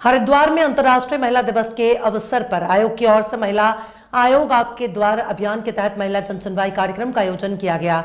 हरिद्वार में अंतर्राष्ट्रीय महिला दिवस के अवसर पर आयोग की ओर से महिला आयोग आपके द्वार अभियान के तहत महिला जनसुनवाई कार्यक्रम का आयोजन किया गया।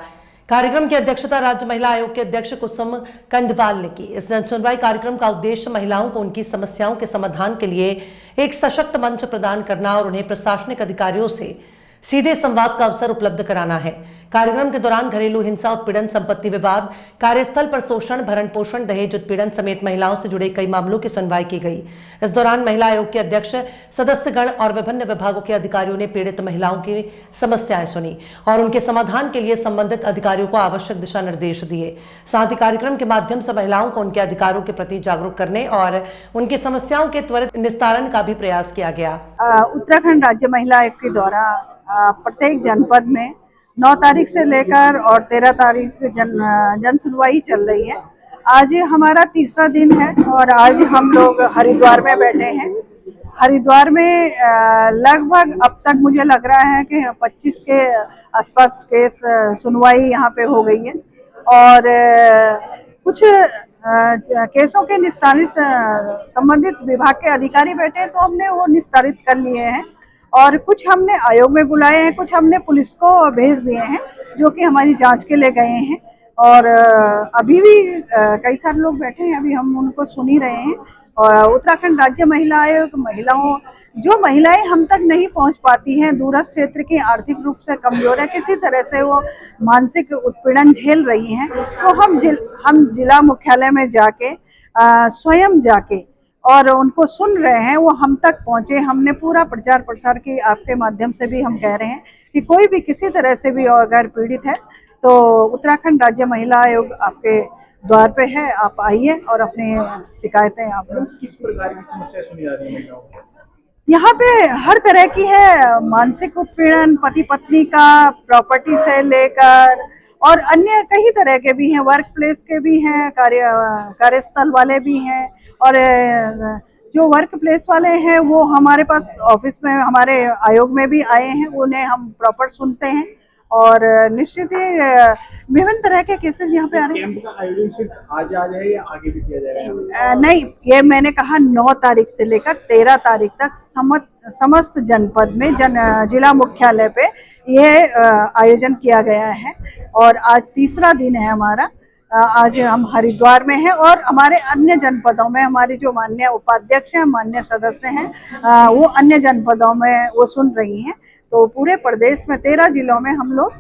कार्यक्रम की अध्यक्षता राज्य महिला आयोग के अध्यक्ष कुसुम कंडवाल ने की। इस जनसुनवाई कार्यक्रम का उद्देश्य महिलाओं को उनकी समस्याओं के समाधान के लिए एक सशक्त मंच प्रदान करना और उन्हें प्रशासनिक अधिकारियों से सीधे संवाद का अवसर उपलब्ध कराना है। कार्यक्रम के दौरान घरेलू हिंसा, उत्पीड़न, संपत्ति विवाद, कार्यस्थल पर शोषण, भरण पोषण, दहेज उत्पीड़न समेत महिलाओं से जुड़े कई मामलों की सुनवाई की गई। इस दौरान महिला आयोग के अध्यक्ष, सदस्यगण और विभिन्न विभागों के अधिकारियों ने पीड़ित महिलाओं की समस्याएं सुनी और उनके समाधान के लिए संबंधित अधिकारियों को आवश्यक दिशा निर्देश दिए। साथ ही कार्यक्रम के माध्यम से महिलाओं को उनके अधिकारों के प्रति जागरूक करने और उनकी समस्याओं के त्वरित निस्तारण का भी प्रयास किया गया। उत्तराखंड राज्य महिला आयोग के द्वारा प्रत्येक जनपद में 9 तारीख से लेकर और 13 तारीख जन सुनवाई चल रही है। आज हमारा तीसरा दिन है और आज हम लोग हरिद्वार में बैठे हैं। हरिद्वार में लगभग अब तक मुझे लग रहा है कि 25 के आसपास केस सुनवाई यहाँ पे हो गई है और कुछ केसों के निस्तारित संबंधित विभाग के अधिकारी बैठे तो हमने वो निस्तारित कर लिए हैं और कुछ हमने आयोग में बुलाए हैं, कुछ हमने पुलिस को भेज दिए हैं जो कि हमारी जांच के लिए गए हैं। और अभी भी कई सारे लोग बैठे हैं, अभी हम उनको सुन ही रहे हैं। और उत्तराखंड राज्य महिला आयोग जो महिलाएं हम तक नहीं पहुंच पाती हैं, दूरस्थ क्षेत्र की, आर्थिक रूप से कमजोर है, किसी तरह से वो मानसिक उत्पीड़न झेल रही हैं, तो हम जिला मुख्यालय में जाके स्वयं जाके और उनको सुन रहे हैं। वो हम तक पहुंचे, हमने पूरा प्रचार प्रसार की, आपके माध्यम से भी हम कह रहे हैं कि कोई भी किसी तरह से भी अगर पीड़ित है तो उत्तराखंड राज्य महिला आयोग आपके द्वार पे है, आप आइए और अपनी शिकायतें आप लोग। किस प्रकार की समस्या सुनी जा रही है महिलाओं को? यहाँ पे हर तरह की है, मानसिक उत्पीड़न, पति पत्नी का, प्रॉपर्टी से लेकर और अन्य कई तरह के भी हैं, वर्क प्लेस के भी हैं, कार्यस्थल वाले भी हैं। और जो वर्क प्लेस वाले हैं वो हमारे पास ऑफिस में, हमारे आयोग में भी आए हैं, उन्हें हम प्रॉपर सुनते हैं और निश्चित ही विभिन्न तरह के केसेस यहाँ पे आ रहे हैं। कैंप का आयोजन सिर्फ आज है या आगे भी किया जाएगा? नहीं, ये मैंने कहा 9 तारीख से लेकर 13 तारीख तक समस्त जनपद में जिला मुख्यालय पे ये आयोजन किया गया है और आज तीसरा दिन है हमारा। आज हम हरिद्वार में हैं और हमारे अन्य जनपदों में हमारी जो माननीय उपाध्यक्ष हैं, माननीय सदस्य हैं, वो अन्य जनपदों में वो सुन रही हैं। तो पूरे प्रदेश में 13 जिलों में हम लोग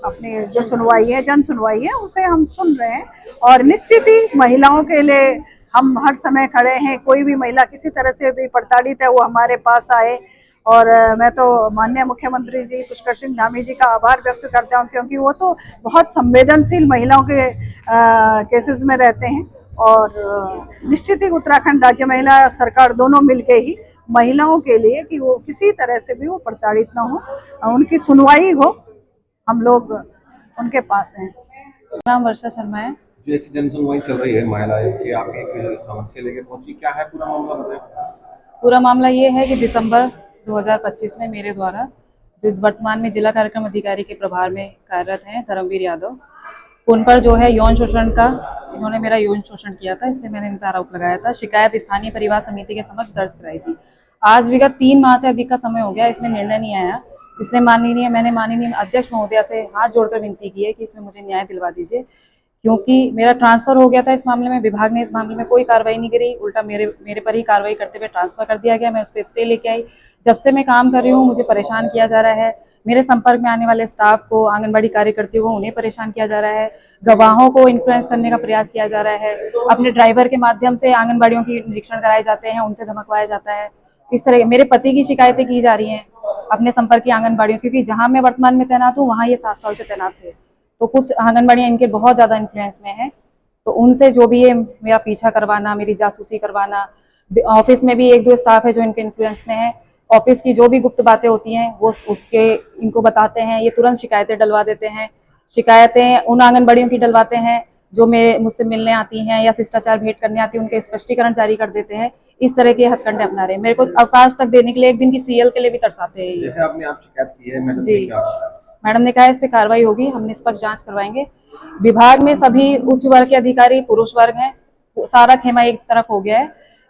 अपनी जो सुनवाई है, जन सुनवाई है, उसे हम सुन रहे हैं और निश्चित ही महिलाओं के लिए हम हर समय खड़े हैं। कोई भी महिला किसी तरह से भी प्रताड़ित है वो हमारे पास आए। और मैं तो माननीय मुख्यमंत्री जी पुष्कर सिंह धामी जी का आभार व्यक्त करता हूँ, क्योंकि वो तो बहुत संवेदनशील महिलाओं के केसेस में रहते हैं। और निश्चित ही उत्तराखंड राज्य महिला सरकार दोनों मिलके ही महिलाओं के लिए कि वो किसी तरह से भी वो प्रताड़ित ना हो, उनकी सुनवाई हो, हम लोग उनके पास हैं। नाम वर्षा शर्मा है। जैसे जन सुनवाई चल रही है महिला आयोग की, आप एक समस्या लेके पहुंची, क्या है पूरा मामला बताएं? पूरा मामला ये है कि दिसंबर 2025 में मेरे द्वारा, जो वर्तमान में जिला कार्यक्रम अधिकारी के प्रभार में कार्यरत हैं धर्मवीर यादव, उन पर जो है यौन शोषण का, इन्होंने मेरा यौन शोषण किया था, इसलिए मैंने इन पर आरोप लगाया था। शिकायत स्थानीय परिवार समिति के समक्ष दर्ज कराई थी। आज विगत 3 माह से अधिक का समय हो गया, इसमें निर्णय नहीं आया। इसलिए मैंने माननीय अध्यक्ष महोदया से हाथ जोड़कर विनती की है कि इसमें मुझे न्याय दिलवा दीजिए, क्योंकि मेरा ट्रांसफर हो गया था। इस मामले में विभाग ने इस मामले में कोई कार्रवाई नहीं करी, उल्टा मेरे पर ही कार्रवाई करते हुए ट्रांसफर कर दिया गया। मैं उस पर स्टे लेके आई। जब से मैं काम कर रही हूँ मुझे परेशान किया जा रहा है। मेरे संपर्क में आने वाले स्टाफ को, आंगनबाड़ी कार्यकर्तियों को, उन्हें परेशान किया जा रहा है। गवाहों को इन्फ्लुएंस करने का प्रयास किया जा रहा है। अपने ड्राइवर के माध्यम से आंगनबाड़ियों की निरीक्षण कराए जाते हैं, उनसे धमकवाया जाता है। इस तरह मेरे पति की शिकायतें की जा रही हैं अपने संपर्क की आंगनबाड़ियों, क्योंकि जहाँ मैं वर्तमान में तैनात हूँ वहाँ ये 7 साल से तैनात थे। तो कुछ आंगनबाड़ियाँ इनके बहुत ज़्यादा इन्फ्लुएंस में हैं, तो उनसे जो भी है मेरा पीछा करवाना, मेरी जासूसी करवाना। ऑफिस में भी 1-2 स्टाफ है जो इनके इन्फ्लुएंस में है। ऑफिस की जो भी गुप्त बातें होती हैं वो उसके इनको बताते हैं, ये तुरंत शिकायतें डलवा देते हैं। शिकायतें उन आंगनबाड़ियों की डलवाते हैं जो मुझसे मिलने आती हैं या शिष्टाचार भेंट करने आती है, उनके स्पष्टीकरण जारी कर देते हैं। इस तरह के हथकंडे अपना रहे हैं। मेरे को अवकाश तक देने के लिए 1 दिन की सीएल के लिए भी तरसाते हैं। जैसे आपने शिकायत की है, मैडम ने कहा इस पे कार्रवाई होगी, हम निष्पक्ष जांच करवाएंगे। विभाग में सभी उच्च वर्ग के अधिकारी पुरुष वर्ग हैं, सारा खेमा एक तरफ हो गया है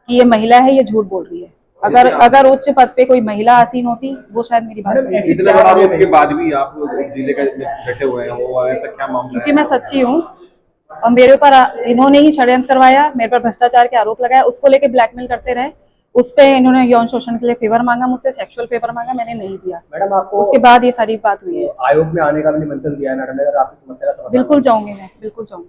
कि ये महिला है, ये झूठ बोल रही है। अगर उच्च पद पे कोई महिला आसीन होती वो शायद मेरी बात सुनती। इतने बड़ा आरोप के बाद भी आप जिले का बैठे हुए हैं, वो ऐसा क्या मामला क्योंकि है? मैं सच्ची हूँ और मेरे ऊपर इन्होंने ही षड्यंत्र करवाया, मेरे पर भ्रष्टाचार के आरोप लगाया, उसको लेके ब्लैकमेल करते रहे। उस पे इन्होंने यौन शोषण के लिए फेवर मांगा मुझसे, सेक्सुअल फेवर मांगा, मैंने नहीं दिया। मैडम आपको उसके बाद ये सारी बात हुई है। आयोग में आने का भी निमंत्रण दिया है मैडम ने, अगर आपकी समस्या का समाधान बिल्कुल जाऊंगी मैं, बिल्कुल जाऊंगी।